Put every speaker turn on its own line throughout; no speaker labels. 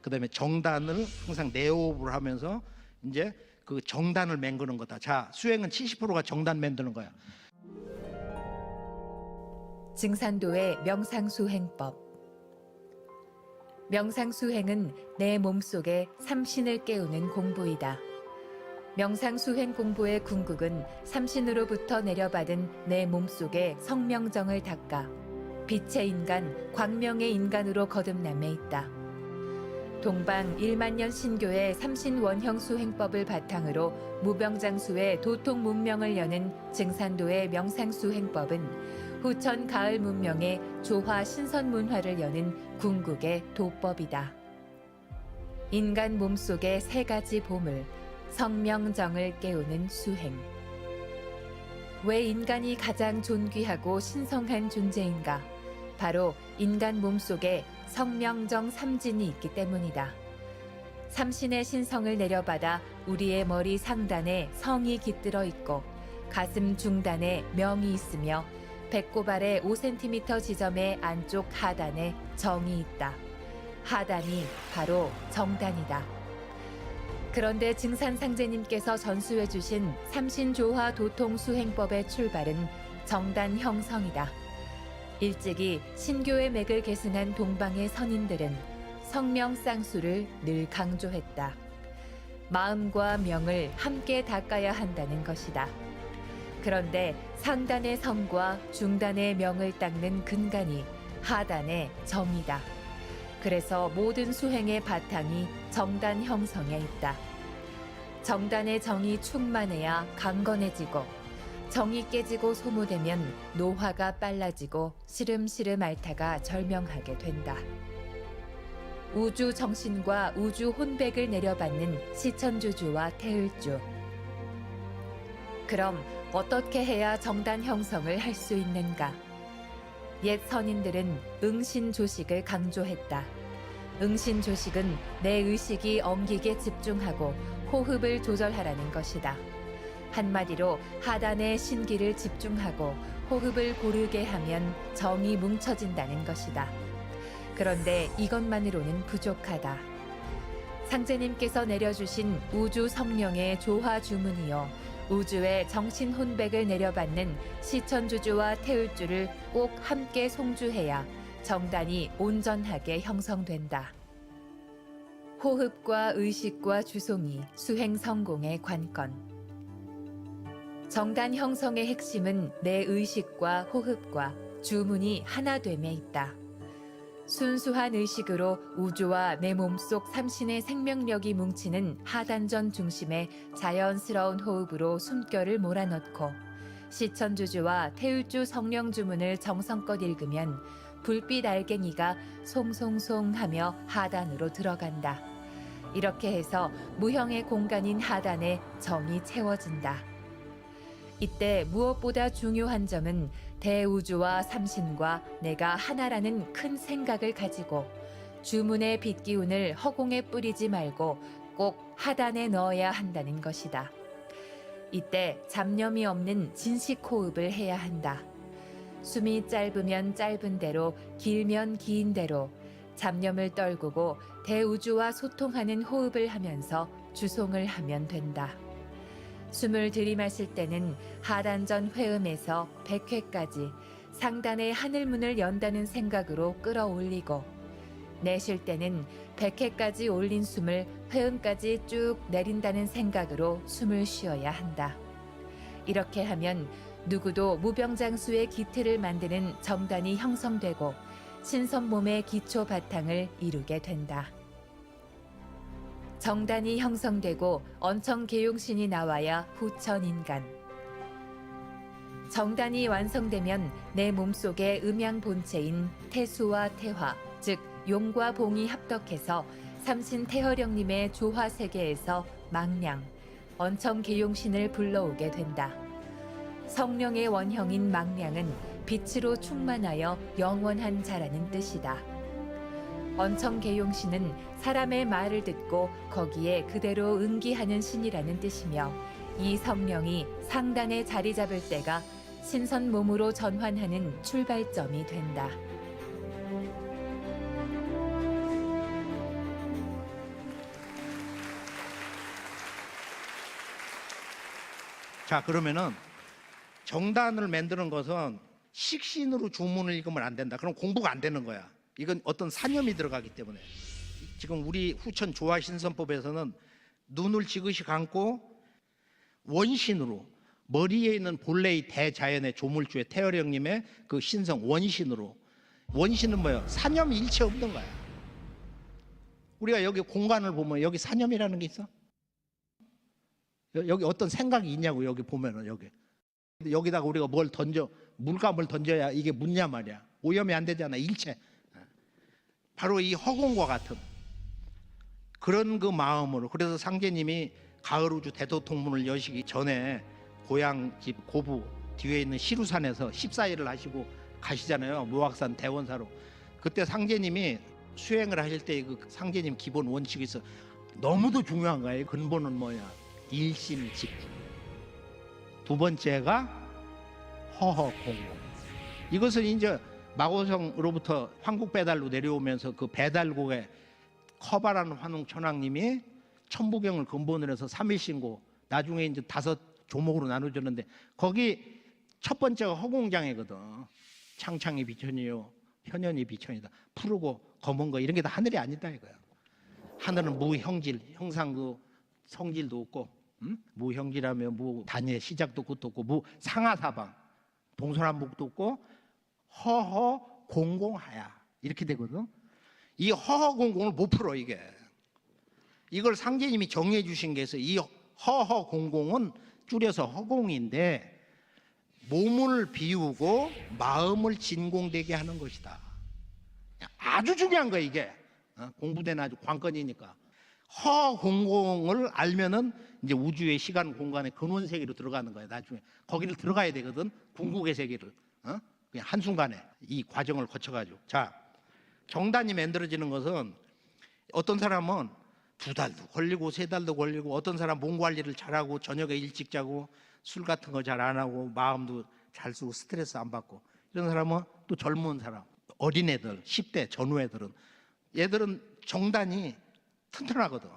그다음에 정단을 항상 내호흡을 하면서 이제 그 정단을 맹그는 거다. 자, 수행은 70%가 정단 만드는 거야.
증산도의 명상수행법. 명상수행은 내 몸속에 삼신을 깨우는 공부이다. 명상수행 공부의 궁극은 삼신으로부터 내려받은 내 몸속의 성명정을 닦아 빛의 인간, 광명의 인간으로 거듭남에 있다. 동방 1만년 신교의 삼신원형 수행법을 바탕으로 무병장수의 도통 문명을 여는 증산도의 명상수행법은 후천 가을 문명의 조화 신선문화를 여는 궁극의 도법이다. 인간 몸속의 세 가지 보물, 성명정을 깨우는 수행. 왜 인간이 가장 존귀하고 신성한 존재인가? 바로 인간 몸속에 성명정 삼진이 있기 때문이다. 삼신의 신성을 내려받아 우리의 머리 상단에 성이 깃들어 있고 가슴 중단에 명이 있으며 배꼽 아래 5cm 지점의 안쪽 하단에 정이 있다. 하단이 바로 정단이다. 그런데 증산상제님께서 전수해 주신 삼신조화 도통수행법의 출발은 정단 형성이다. 일찍이 신교의 맥을 계승한 동방의 선인들은 성명쌍수를 늘 강조했다. 마음과 명을 함께 닦아야 한다는 것이다. 그런데 상단의 성과 중단의 명을 닦는 근간이 하단의 정이다. 그래서 모든 수행의 바탕이 정단 형성에 있다. 정단의 정이 충만해야 강건해지고 정이 깨지고 소모되면 노화가 빨라지고 시름시름 앓다가 절명하게 된다. 우주 정신과 우주 혼백을 내려받는 시천주주와 태을주. 그럼 어떻게 해야 정단 형성을 할 수 있는가? 옛 선인들은 응신조식을 강조했다. 응신조식은 내 의식이 엉기게 집중하고 호흡을 조절하라는 것이다. 한마디로 하단의 신기를 집중하고 호흡을 고르게 하면 정이 뭉쳐진다는 것이다. 그런데 이것만으로는 부족하다. 상제님께서 내려주신 우주 성령의 조화 주문이요, 우주의 정신 혼백을 내려받는 시천주주와 태울주를 꼭 함께 송주해야 정단이 온전하게 형성된다. 호흡과 의식과 주송이 수행 성공의 관건. 정단 형성의 핵심은 내 의식과 호흡과 주문이 하나됨에 있다. 순수한 의식으로 우주와 내 몸속 삼신의 생명력이 뭉치는 하단전 중심에 자연스러운 호흡으로 숨결을 몰아넣고 시천주주와 태울주 성령 주문을 정성껏 읽으면 불빛 알갱이가 송송송 하며 하단으로 들어간다. 이렇게 해서 무형의 공간인 하단에 정이 채워진다. 이때 무엇보다 중요한 점은 대우주와 삼신과 내가 하나라는 큰 생각을 가지고 주문의 빛기운을 허공에 뿌리지 말고 꼭 하단에 넣어야 한다는 것이다. 이때 잡념이 없는 진식 호흡을 해야 한다. 숨이 짧으면 짧은 대로, 길면 긴 대로 잡념을 떨구고 대우주와 소통하는 호흡을 하면서 주송을 하면 된다. 숨을 들이마실 때는 하단전 회음에서 100회까지 상단의 하늘문을 연다는 생각으로 끌어올리고, 내쉴 때는 100회까지 올린 숨을 회음까지 쭉 내린다는 생각으로 숨을 쉬어야 한다. 이렇게 하면 누구도 무병장수의 기틀을 만드는 정단이 형성되고 신선몸의 기초 바탕을 이루게 된다. 정단이 형성되고 언청계용신이 나와야 후천인간. 정단이 완성되면 내 몸속의 음양 본체인 태수와 태화, 즉 용과 봉이 합덕해서 삼신 태허령님의 조화 세계에서 망량, 언청계용신을 불러오게 된다. 성령의 원형인 망량은 빛으로 충만하여 영원한 자라는 뜻이다. 언청계용신은 사람의 말을 듣고 거기에 그대로 응기하는 신이라는 뜻이며, 이 성령이 상단에 자리 잡을 때가 신선 몸으로 전환하는 출발점이 된다.
자, 그러면은 정단을 만드는 것은 식신으로 주문을 읽으면 안 된다. 그럼 공부가 안 되는 거야. 이건 어떤 사념이 들어가기 때문에. 지금 우리 후천 조화신선법에서는 눈을 지그시 감고 원신으로, 머리에 있는 본래의 대자연의 조물주의 태어령님의 그 신성 원신으로. 원신은 뭐예요? 사념이 일체 없는 거야. 우리가 여기 공간을 보면 여기 사념이라는 게 있어? 여기 어떤 생각이 있냐고. 여기 보면은 여기다가 우리가 뭘 던져, 물감을 던져야 이게 묻냐 말이야. 오염이 안 되잖아, 일체. 바로 이 허공과 같은 그런 그 마음으로. 그래서 상제님이 가을우주 대도통문을 여시기 전에 고향집 고부 뒤에 있는 시루산에서 14일을 하시고 가시잖아요, 무악산 대원사로. 그때 상제님이 수행을 하실 때 그 상제님 기본 원칙이 있어. 너무도 중요한 거예요. 근본은 뭐야? 일심직구. 두 번째가 허허공공. 이것은 이제 마고성으로부터 황국 배달로 내려오면서 그 배달국에 커바라는 환웅천왕님이 천부경을 근본으로 해서 삼일신고, 나중에 이제 5 조목으로 나눠줬는데 거기 첫 번째가 허공장애거든. 창창이 비천이요 현현이 비천이다. 푸르고 검은 거 이런 게 다 하늘이 아니다 이거야. 하늘은 무형질, 형상도 성질도 없고, 무형질하면 무단의 시작도 끝도 없고, 무상하사방, 동서남북도 없고, 허허공공하야 이렇게 되거든. 이 허허공공을 못 풀어 이게. 이걸 상제님이 정리해 주신 게 있어요. 이 허허공공은 줄여서 허공인데 몸을 비우고 마음을 진공되게 하는 것이다. 아주 중요한 거야 이게. 공부된 아주 관건이니까. 허공공을 알면은 이제 우주의 시간 공간의 근원 세계로 들어가는 거야. 나중에 거기를 들어가야 되거든. 궁극의 세계를. 그냥 한순간에 이 과정을 거쳐가지고. 자, 정단이 만들어지는 것은 어떤 사람은 2달도 걸리고 3달도 걸리고, 어떤 사람 몸 관리를 잘하고 저녁에 일찍 자고 술 같은 거 잘 안 하고 마음도 잘 쓰고 스트레스 안 받고, 이런 사람은 또 젊은 사람, 어린애들, 10대 전후 얘들은 정단이 튼튼하거든.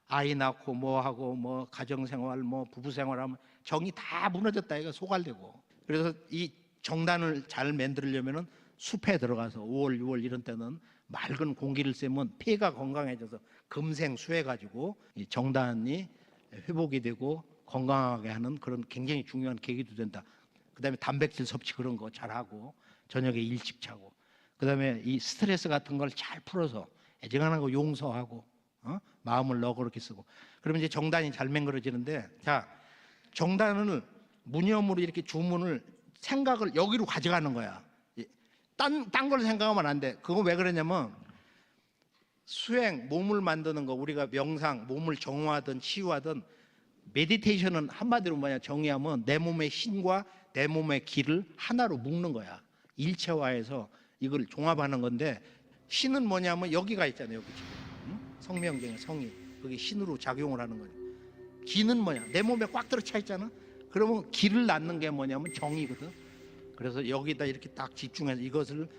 아이 낳고 뭐 하고 뭐 가정생활 뭐 부부생활하면 정이 다 무너졌다 이거 소갈되고. 그래서 이 정단을 잘 만들려면은 숲에 들어가서 5월 6월 이런 때는 맑은 공기를 쐬면 폐가 건강해져서 금생수해가지고 이 정단이 회복이 되고 건강하게 하는 그런 굉장히 중요한 계기도 된다. 그다음에 단백질 섭취 그런 거 잘하고 저녁에 일찍 자고, 그다음에 이 스트레스 같은 걸 잘 풀어서 애정하고 용서하고 마음을 너그럽게 쓰고, 그러면 이제 정단이 잘 맹글어지는데, 자, 정단을 무념으로 이렇게 주문을 생각을 여기로 가져가는 거야. 딴 걸 생각하면 안 돼. 그거 왜 그러냐면 수행, 몸을 만드는 거, 우리가 명상, 몸을 정화하든 치유하든 메디테이션은 한마디로 뭐냐 정의하면 내 몸의 신과 내 몸의 기를 하나로 묶는 거야. 일체화해서 이걸 종합하는 건데, 신은 뭐냐면 여기가 있잖아요. 여기 지금 성명경의 성이 거기 신으로 작용을 하는 거죠. 기는 뭐냐? 내 몸에 꽉 들어차 있잖아. 그러면 기를 낳는 게 뭐냐면 정이거든. 그래서 여기다 이렇게 딱 집중해서 이것을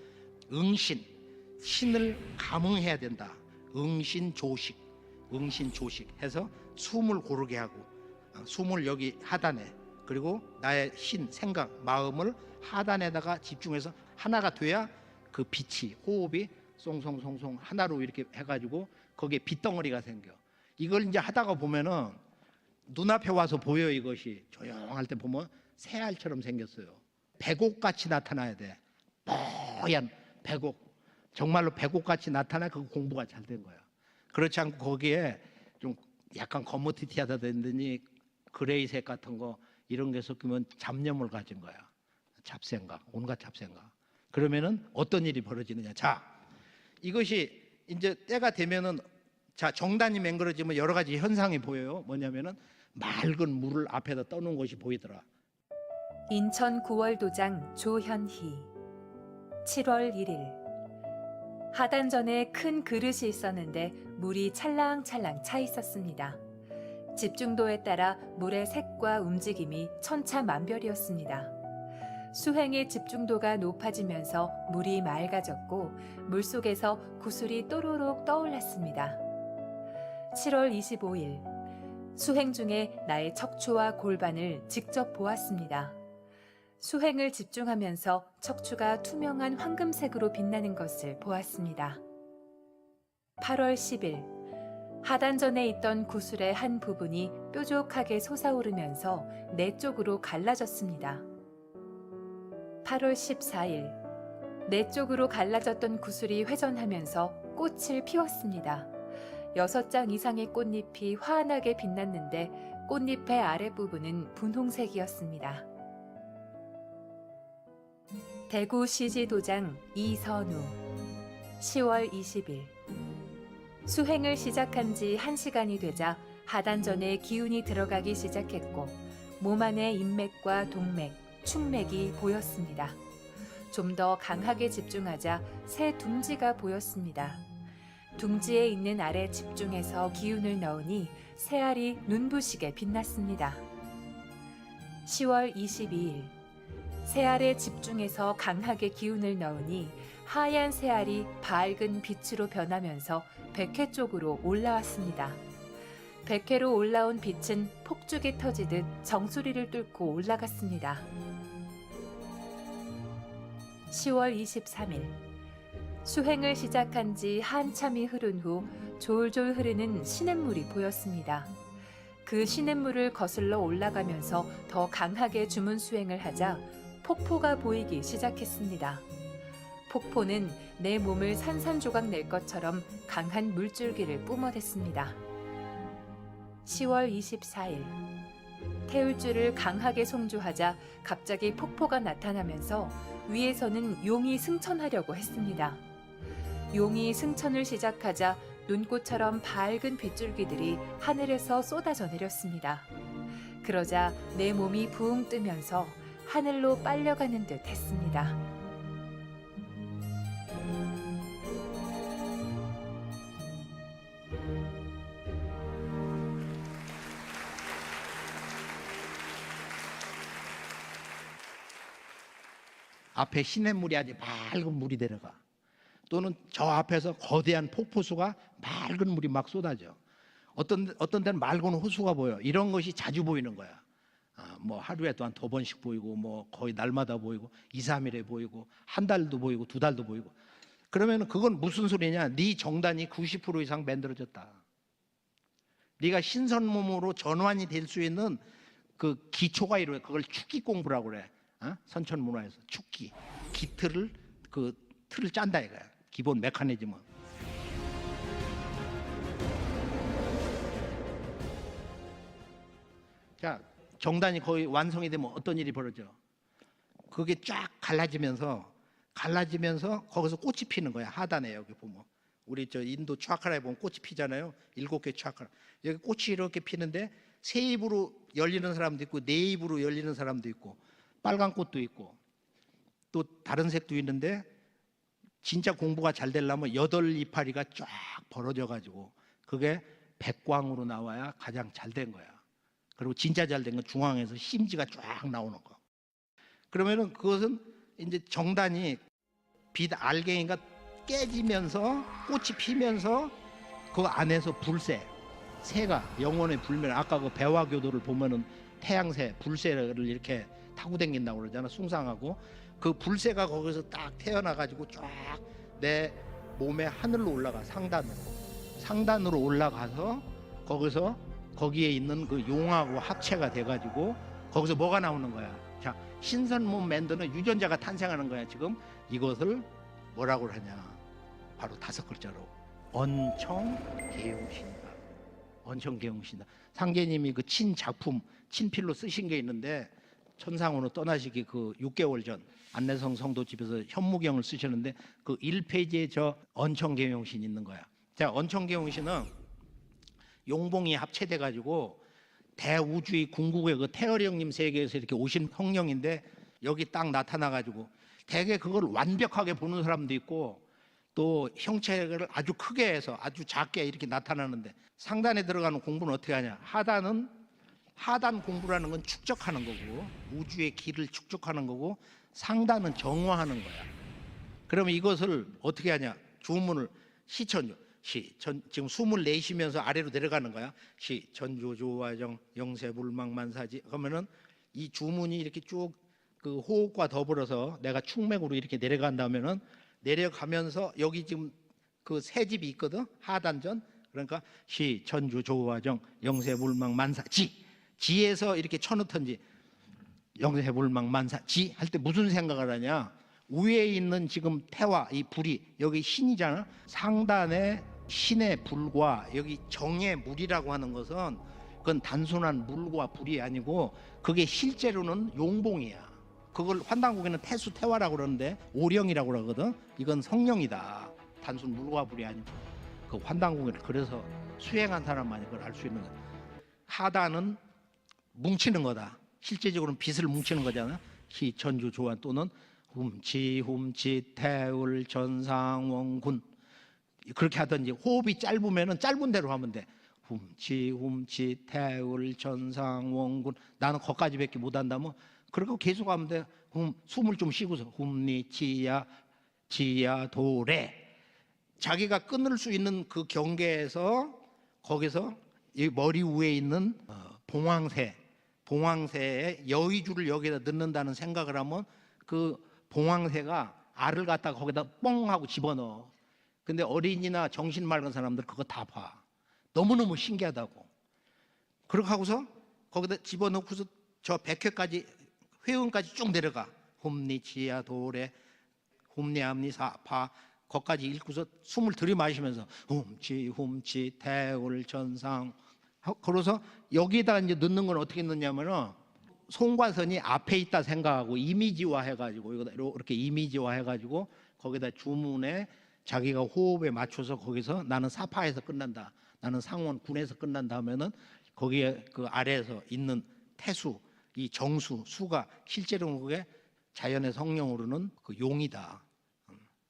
응신, 신을 감응해야 된다. 응신조식, 응신조식 해서 숨을 고르게 하고, 숨을 여기 하단에, 그리고 나의 신, 생각, 마음을 하단에다가 집중해서 하나가 돼야 그 빛이, 호흡이 송송송송 하나로 이렇게 해가지고 거기에 빛덩어리가 생겨. 이걸 이제 하다가 보면은 눈앞에 와서 보여. 이것이 조용할 때 보면 새알처럼 생겼어요. 백옥같이 나타나야 돼. 뽀얀 백옥, 정말로 백옥같이 나타나. 그 공부가 잘 된 거야. 그렇지 않고 거기에 좀 약간 거머튀튀하다 됐더니 그레이색 같은 거 이런 게 섞이면 잡념을 가진 거야. 잡생각, 온갖 잡생각. 그러면은 어떤 일이 벌어지느냐. 자, 이것이 이제 때가 되면은, 자, 정단이 맹그러지면 여러 가지 현상이 보여요. 뭐냐면은 맑은 물을 앞에다 떠놓은 것이 보이더라.
인천 9월 도장 조현희. 7월 1일. 하단전에 큰 그릇이 있었는데 물이 찰랑찰랑 차 있었습니다. 집중도에 따라 물의 색과 움직임이 천차만별이었습니다. 수행의 집중도가 높아지면서 물이 맑아졌고 물속에서 구슬이 또로록 떠올랐습니다. 7월 25일. 수행 중에 나의 척추와 골반을 직접 보았습니다. 수행을 집중하면서 척추가 투명한 황금색으로 빛나는 것을 보았습니다. 8월 10일, 하단전에 있던 구슬의 한 부분이 뾰족하게 솟아오르면서 내 쪽으로 갈라졌습니다. 8월 14일, 내 쪽으로 갈라졌던 구슬이 회전하면서 꽃을 피웠습니다. 6장 이상의 꽃잎이 환하게 빛났는데 꽃잎의 아랫부분은 분홍색이었습니다. 대구 CG도장 이선우 10월 20일 수행을 시작한 지 1시간이 되자 하단전에 기운이 들어가기 시작했고 몸 안에 인맥과 동맥, 충맥이 보였습니다. 좀 더 강하게 집중하자 새 둥지가 보였습니다. 둥지에 있는 알에 집중해서 기운을 넣으니 새알이 눈부시게 빛났습니다. 10월 22일 새알에 집중해서 강하게 기운을 넣으니 하얀 새알이 밝은 빛으로 변하면서 백회 쪽으로 올라왔습니다. 백회로 올라온 빛은 폭죽이 터지듯 정수리를 뚫고 올라갔습니다. 10월 23일 수행을 시작한 지 한참이 흐른 후 졸졸 흐르는 시냇물이 보였습니다. 그 시냇물을 거슬러 올라가면서 더 강하게 주문 수행을 하자 폭포가 보이기 시작했습니다. 폭포는 내 몸을 산산조각 낼 것처럼 강한 물줄기를 뿜어댔습니다. 10월 24일 태울줄을 강하게 송주하자 갑자기 폭포가 나타나면서 위에서는 용이 승천하려고 했습니다. 용이 승천을 시작하자 눈꽃처럼 밝은 빗줄기들이 하늘에서 쏟아져 내렸습니다. 그러자 내 몸이 부웅 뜨면서 하늘로 빨려가는 듯 했습니다.
앞에 시냇물이 아주 맑은 물이 내려가. 또는 저 앞에서 거대한 폭포수가 맑은 물이 막 쏟아져. 어떤 데는 맑은 호수가 보여. 이런 것이 자주 보이는 거야. 뭐 하루에 또 한 2번씩 보이고, 뭐 거의 날마다 보이고, 2, 3일에 보이고, 한 달도 보이고, 2달도 보이고. 그러면 그건 무슨 소리냐? 네 정단이 90% 이상 만들어졌다. 네가 신선 몸으로 전환이 될 수 있는 그 기초가 이루어져. 그걸 축기 공부라고 그래. 선천 문화에서 축기, 기틀을 그 틀을 짠다 이거야. 기본 메커니즘은. 자, 정단이 거의 완성이 되면 어떤 일이 벌어져? 그게 쫙 갈라지면서 거기서 꽃이 피는 거야. 하단에 여기 보면 우리 저 인도 차크라에 보면 꽃이 피잖아요. 7개 차크라. 여기 꽃이 이렇게 피는데 세 입으로 열리는 사람도 있고 네 입으로 열리는 사람도 있고 빨간 꽃도 있고 또 다른 색도 있는데 진짜 공부가 잘 되려면 8이파리가 쫙 벌어져 가지고 그게 백광으로 나와야 가장 잘 된 거야. 그리고 진짜 잘 된 건 중앙에서 심지가 쫙 나오는 거. 그러면은 그것은 이제 정단이 빛 알갱이가 깨지면서 꽃이 피면서 그 안에서 새가 영혼의 불면 아까 그 배화교도를 보면은 태양새 불새를 이렇게 타고 다닌다고 그러잖아. 숭상하고 그 불새가 거기서 딱 태어나 가지고 쫙 내 몸의 하늘로 올라가. 상단으로 올라가서 거기에 있는 그 용하고 합체가 돼 가지고 거기서 뭐가 나오는 거야. 자, 신선 몸 만드는 유전자가 탄생하는 거야. 지금 이것을 뭐라고 하냐? 바로 5글자로 언청계용신이다. 언청계용신이다. 상제님이 그 친작품 친필로 쓰신 게 있는데 천상으로 떠나시기 그 6개월 전 안내성 성도 집에서 현무경을 쓰셨는데 그 1페이지에 저 언청계용신 있는 거야. 자, 언청계용신은 용봉이 합체돼 가지고 대우주의 궁극의 그 태어리 형님 세계에서 이렇게 오신 성령인데 여기 딱 나타나 가지고 대개 그걸 완벽하게 보는 사람도 있고 또 형체를 아주 크게 해서 아주 작게 이렇게 나타나는데 상단에 들어가는 공부는 어떻게 하냐? 하단 공부라는 건 축적하는 거고 우주의 길을 축적하는 거고 상단은 정화하는 거야. 그러면 이것을 어떻게 하냐? 주문을 시천 지금 숨을 내쉬면서 아래로 내려가는 거야. 전조조화정 영세불망만사지. 그러면은 이 주문이 이렇게 쭉 그 호흡과 더불어서 내가 충맥으로 이렇게 내려간다면은 내려가면서 여기 지금 그 세 집이 있거든. 하단전. 그러니까 전조조화정 영세불망만사지. 지에서 이렇게 쳐넣던지 영세불망만사지 할 때 무슨 생각을 하냐? 위에 있는 지금 태와 이 불이 여기 신이잖아. 상단에 신의 불과 여기 정의 물이라고 하는 것은 그건 단순한 물과 불이 아니고 그게 실제로는 용봉이야. 그걸 환단국에는 태수 태화라고 그러는데 오령이라고 그러거든. 이건 성령이다. 단순 물과 불이 아니고 그 환단국에는 그래서 수행한 사람만이 그걸 알 수 있는 거야. 하단은 뭉치는 거다. 실제적으로는 빛을 뭉치는 거잖아. 전주 조환 또는 훔치 태울 전상원군 그렇게 하든지 호흡이 짧으면은 짧은 대로 하면 돼. 훔치 태울 전상원군 나는 거기까지밖에 못 한다면 그리고 계속 하면 돼. 숨을 좀 쉬고서 훔니 지야 도래 자기가 끊을 수 있는 그 경계에서 거기서 이 머리 위에 있는 봉황새의 여의주를 여기다 넣는다는 생각을 하면 그 봉황새가 알을 갖다가 거기다 뻥 하고 집어넣어. 근데 어린이나 정신 맑은 사람들 그거 다 봐. 너무너무 신기하다고. 그렇게 하고서 거기다 집어넣고서 저 백회까지 회음까지 쭉 내려가. 홈니 지야 도래 홈니 암니 사파 거기까지 읽고서 숨을 들이마시면서 훔치 태울 전상 그래서 여기에다가 이제 넣는 건 어떻게 넣냐면은 송과선이 앞에 있다 생각하고 이미지화 해가지고 이렇게 이미지화 해가지고 거기다 주문에 자기가 호흡에 맞춰서 거기서 나는 사파에서 끝난다. 나는 상원 군에서 끝난다 하면은 거기에 그 아래에서 있는 태수 이 정수 수가 실제로는 그게 자연의 성령으로는 그 용이다.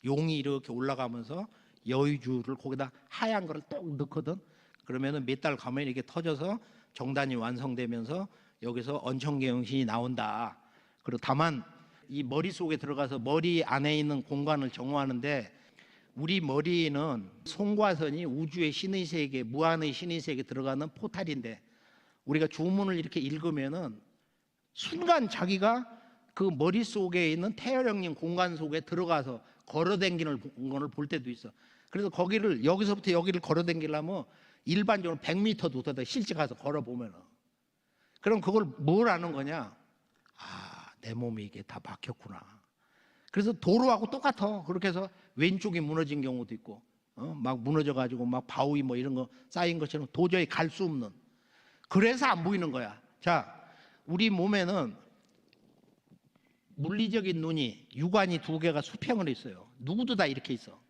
용이 이렇게 올라가면서 여의주를 거기다 하얀 거를 똑 넣거든. 그러면은 몇 달 가면 이렇게 터져서 정단이 완성되면서 여기서 언천계영신이 나온다. 그리고 다만 이 머릿속에 들어가서 머리 안에 있는 공간을 정화하는데 우리 머리는 송과선이 우주의 신의 세계, 무한의 신의 세계에 들어가는 포탈인데 우리가 주문을 이렇게 읽으면은 순간 자기가 그 머릿속에 있는 태열형님 공간 속에 들어가서 걸어다니는 거를 볼 때도 있어. 그래서 거기를 여기서부터 여기를 걸어다니려면 일반적으로 100m도 더 실제 가서 걸어보면은 그럼 그걸 뭘 아는 거냐? 내 몸이 이게 다 막혔구나. 그래서 도로하고 똑같아. 그렇게 해서 왼쪽이 무너진 경우도 있고 막 무너져가지고 막 바위 뭐 이런 거 쌓인 것처럼 도저히 갈 수 없는 그래서 안 보이는 거야. 자, 우리 몸에는 물리적인 눈이 육안이 두 개가 수평으로 있어요. 누구도 다 이렇게 있어.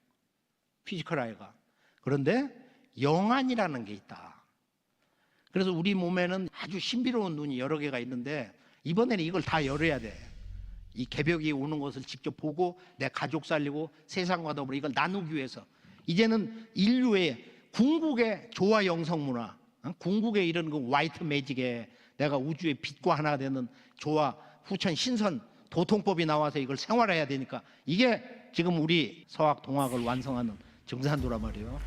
피지컬 아이가. 그런데 영안이라는 게 있다. 그래서 우리 몸에는 아주 신비로운 눈이 여러 개가 있는데 이번에는 이걸 다 열어야 돼. 이 개벽이 오는 것을 직접 보고 내 가족 살리고 세상과 더불어 이걸 나누기 위해서 이제는 인류의 궁극의 조화 영성 문화, 궁극의 이런 그 화이트 매직에 내가 우주의 빛과 하나 되는 조화 후천 신선 도통법이 나와서 이걸 생활해야 되니까 이게 지금 우리 서학 동학을 완성하는 정산도란 말이에요.